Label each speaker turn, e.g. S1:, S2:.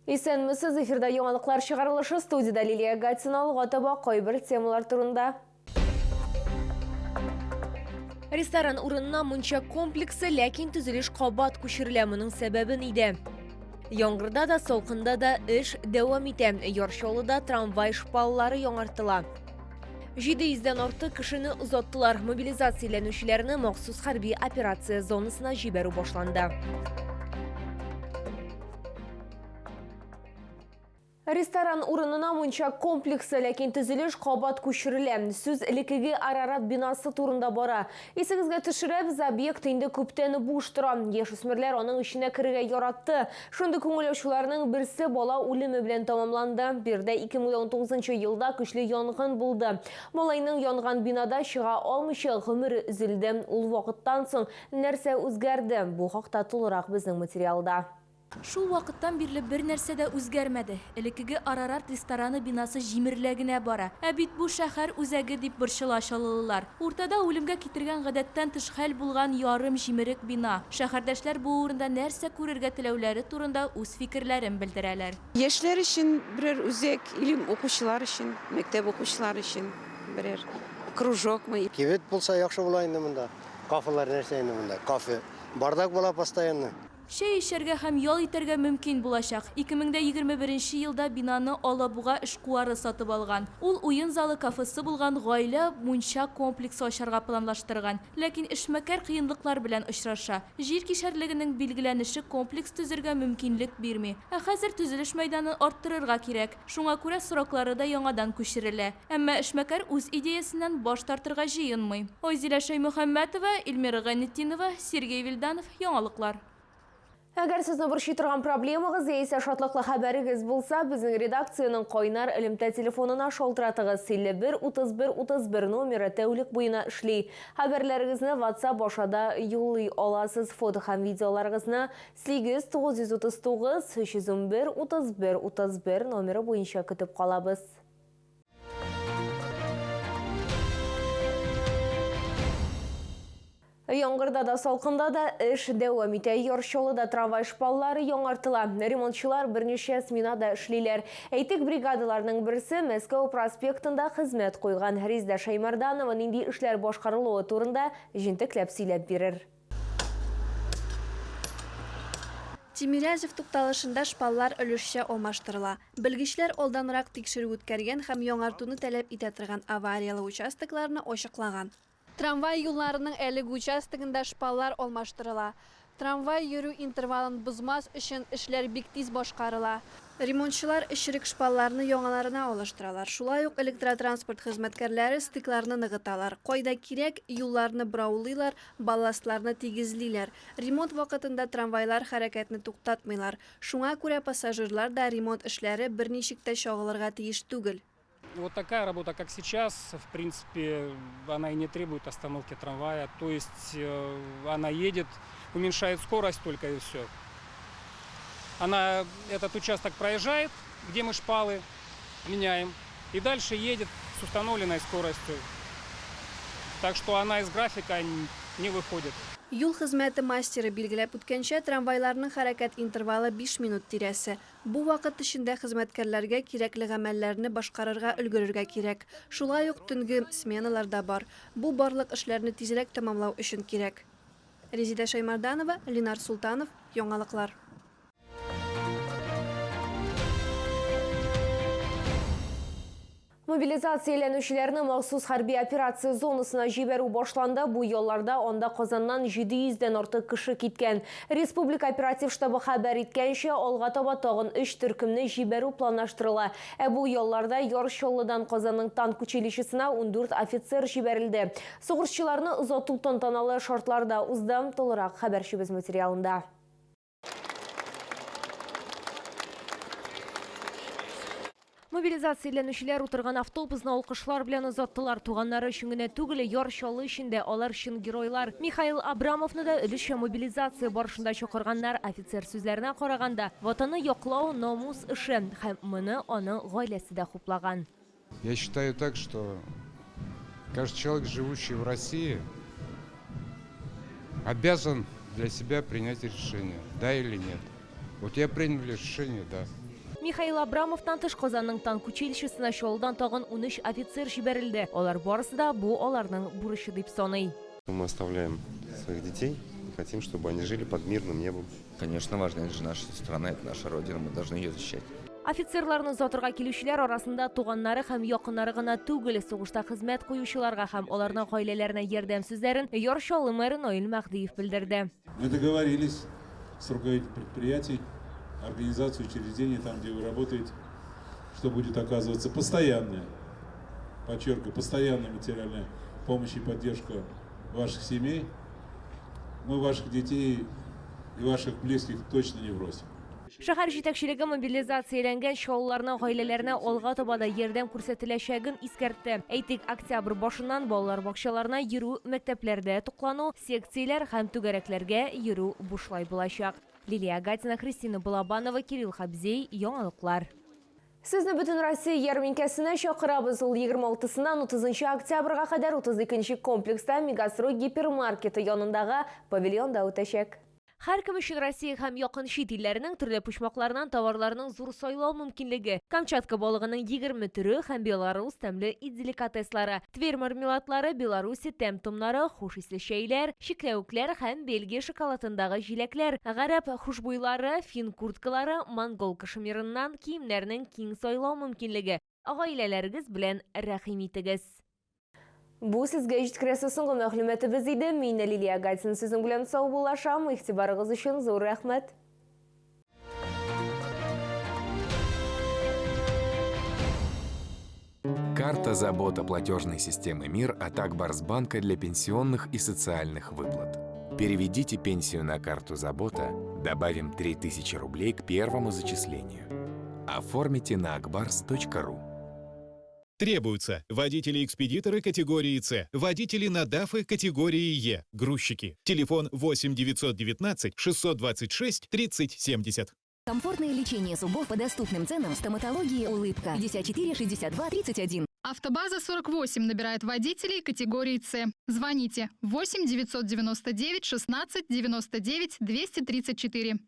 S1: Исәнмесез, эфирда яңалыклар чыгарылышы, студияда Лилия Гатинал, гатаба кайбер темалар турында. Ресторан урынына мунча комплексы, ләкин төзелеш кабат күчерелә, моның сәбәбе нидә? Яңгырда да, салкында да эш дәвам итә. Яршолыда трамвай шпаллары яңартыла. 700-дән артык кешене озаттылар. Мобилизацияләнүчеләрне махсус хәрби операция зонасына җибәрү башланды. Ресторан урынына мунча комплексы, ләкин төзелеш кабат күчерелә. Сүз элекеге Арарат бинасы турында бара. Исегезгә төшерәбез, объект инде күптән буш тора. Яшүсмерләр аның эченә керергә яратты. Шундый күңелчеләрнең берсе бала үлеме белән тамамланды. Бирдә 2019 елда көчле янгын булды. Малайның янган бинада чыга алмыйча гомере өзелде. Ул вакыттан соң нәрсә үзгәрде? Бу хакта тулырак безнең материалда.
S2: Шул вакыттан бирле бер нәрсә дә үзгәрмәде. Элекеге Арарат рестораны бинасы җимерләгенә бара. Ә бит бу шәһәр үзәге дип борчыла чалылылар. Уртада үлемгә китергән гадәттән тыш хәл булган ярым җимерек бина. Шәһәрдәшләр бу урында нәрсә күрергә теләүләре турында үз фикерләрен белдерәләр.
S3: Яшьләр өчен берәр үзәк, илем укучылар өчен, мәктәп укучылары өчен берәр кружокмы.
S4: Кибет булса яхшы була инде монда. Кафелар нәрсә инде монда? Кафе. Бардак була постоянно.
S2: Шәй эчәргә һәм ял итәргә мөмкин булачак. 2021 елда бинаны Алабуга эшкуары сатып алган. Ул уен залы кафесы булган гаилә мунча комплексы ачарга планлаштырган. Ләкин эшмәкәр кыенлыклар белән очраша. Җир кишәрлегенең билгеләнеше комплекс төзергә мөмкинлек бирми. Ә хәзер төзелеш мәйданын арттырырга кирәк. Шуңа күрә сроклары да яңадан күчерелә. Әмма эшмәкәр үз идеясеннән баш тартырга җыенмый. Айзилә Шаймөхәммәтова, Илмира Гайнетдинова, Сергей Вильданов, яңалыклар.
S1: Әгәр сезне борчый торган проблемагыз яисә шатлыклы хәбәрегез булса, безнең редакциянең кайнар элемтә телефонына шалтыратыгыз. 51 31 31 номеры тәүлек буена эшли. Хәбәрләрегезне WhatsApp ашада юллый аласыз. Фото һәм видеоларыгызны 8939 311 31 31 номеры буенча көтеп калабыз. Яңгырда да, салкында да эш дәвам итә. Яршолыда трамвай шпаллары яңартыла. Ремонтчылар берничә сменада эшлиләр. Әйтик, бригадаларның берсе Мәскәү проспектында хезмәт куйган. Резидә Шаймарданова нинди эшләр башкарылуы турында җентекләп сөйләп бирер.
S5: Тимирязев тукталышында шпаллар өлешчә алмаштырыла. Белгечләр алданрак тикшерү үткәргән һәм яңартуны таләп итә торган авариялы участокларны ачыклаган. Трамвай юлларының әлеге участогында шпаллар алмаштырыла. Трамвай йөрү интервалын бозмас өчен эшләр бик тиз башкарыла. Ремонтчылар эчерек шпалларны яңаларына алыштыралар. Шулай ук электротранспорт хезмәткәрләре стыкларны ныгыталар. Кайда кирәк, юлларны браулыйлар, балластларны тигезлиләр. Ремонт вакытында трамвайлар хәрәкәтне туктатмыйлар. Шуңа күрә пассажирлар да ремонт эшләре берничек тә чагылырга тиеш түгел.
S6: Вот такая работа, как сейчас, в принципе, она и не требует остановки трамвая. То есть она едет, уменьшает скорость только и все. Она этот участок проезжает, где мы шпалы меняем, и дальше едет с установленной скоростью. Так что она из графика не выходит.
S5: Юл хезмәте мастеры билгеләп үткәнчә, трамвайларның хәрәкәт интервалы 5 минут тирәсе. Бу вакыт эчендә хезмәткәрләргә кирәкле гамәлләрне башкарырга өлгерергә кирәк. Шулай ук төнге сменалар да бар. Бу барлык эшләрне тизрәк тәмамлау өчен кирәк. Резидә Шаймарданова, Ленар Султанов, яңалыклар.
S1: Мобилизацияләнүчеләрне махсус хәрби операция зонасына җибәрү башланды. Бу елларда анда Казаннан 700-дән артык кеше киткән. Республика оператив штабы хәбәр иткәнчә, алга таба тагын 3 төркемне җибәрү планлаштырыла. Бу елларда Яршолыдан Казанның танк училищесына 14 офицер җибәрелде. Сугышчыларны озату тантаналы шартларда узды. Толырак хәбәрчебез материалында. Мобилизацияләнүчеләр утырган автобусны алкышлар белән озаттылар. Туганнары өчен генә түгел, Яршолы өчендә алар өчен геройлар. Михаил Абрамовны да өлешчә мобилизация барышында чакырганнар. Офицер сүзләренә караганда, ватанны яклау намус эше һәм моны аның гаиләсе дә хуплаган.
S7: Я считаю так, что каждый человек, живущий в России, обязан для себя принять решение, да или нет. Вот я принял решение, да.
S1: Михаил Абрамовтан тыш Казанның танк училищесына шолдан тагын 13 офицер жиберилде. Алар барысы да бу аларның бурычы дип саный.
S8: Мы оставляем своих детей и хотим, чтобы они жили под мирным небом.
S9: Конечно, важно, это же наша страна, это наша родина, мы должны ее защищать.
S1: Офицерларны затырга килүчеләр арасында туганнары һәм якыннары гына түгел, сугышта хезмәт куючыларга һәм аларның гаиләләренә ярдәм сүзләрен Яршалы мэры Наил Мәхдиев белдерде.
S10: Мы договорились с руководителем предприятий, организацией, учреждений, там, где вы работаете, что будет оказываться постоянная, подчеркиваю, постоянная материальная помощь и поддержка ваших семей. Мы ваших детей и ваших близких точно не бросим.
S1: Шәһәр җитәкчелеге мобилизацияләнгән шауларның гаиләләренә алга таба да ярдәм күрсәтеләчәген искәртте. Әйтик, октябрь башыннан балалар бакчаларына йөрү, мәктәпләрдә туклану, секцияләр һәм түгәрәкләргә йөрү бушлай булачак. Лилия Гатина, Христина Балабанова, Кирилл Хабзей, Яңалыклар. Сезне бөтен Россия ярминкәсенә чакырабыз. Ул 26-сыннан 30 октябрьгә кадәр 32-нче комплекста Мегастрой гипермаркеты янындагы павильонда үтәчәк. Һәр кем өчен Россия һәм якын чит илләренең төрле почмакларынан товарларның зур сайлау мөмкинлеге. Камчатка балыгының 20 түрі һәм Беларусь тәмле деликатеслары, Тверь мармеладлары, Беларусь тәм-томнары, хуш исле чәйләр, чикләвекләр һәм Бельгия шоколадындагы җиләкләр, гарәп хушбуйлары, фин курткалары, монгол кашемирыннан киемнәрнең киң сайлау мөмкинлеге. Гаиләләрегез белән рәхим итегез. Бу сезгә җиткерәсе соңгы мәгълүматыбыз иде. Мин Лилия Гатина сезнең белән сау булашам. Игътибарыгыз өчен зур рәхмәт.
S11: Карта забота платежной системы МИР от Акбарсбанка для пенсионных и социальных выплат. Переведите пенсию на карту забота, добавим 3000 рублей к первому зачислению. Оформите на akbars.ru.
S12: Требуются водители-экспедиторы категории С, водители на ДАФы категории Е, грузчики. Телефон 8 919 626 30 70.
S13: Комфортное лечение зубов по доступным ценам, стоматологии «Улыбка». 54 62 31.
S14: Автобаза 48 набирает водителей категории С. Звоните 8 999 16 99 234.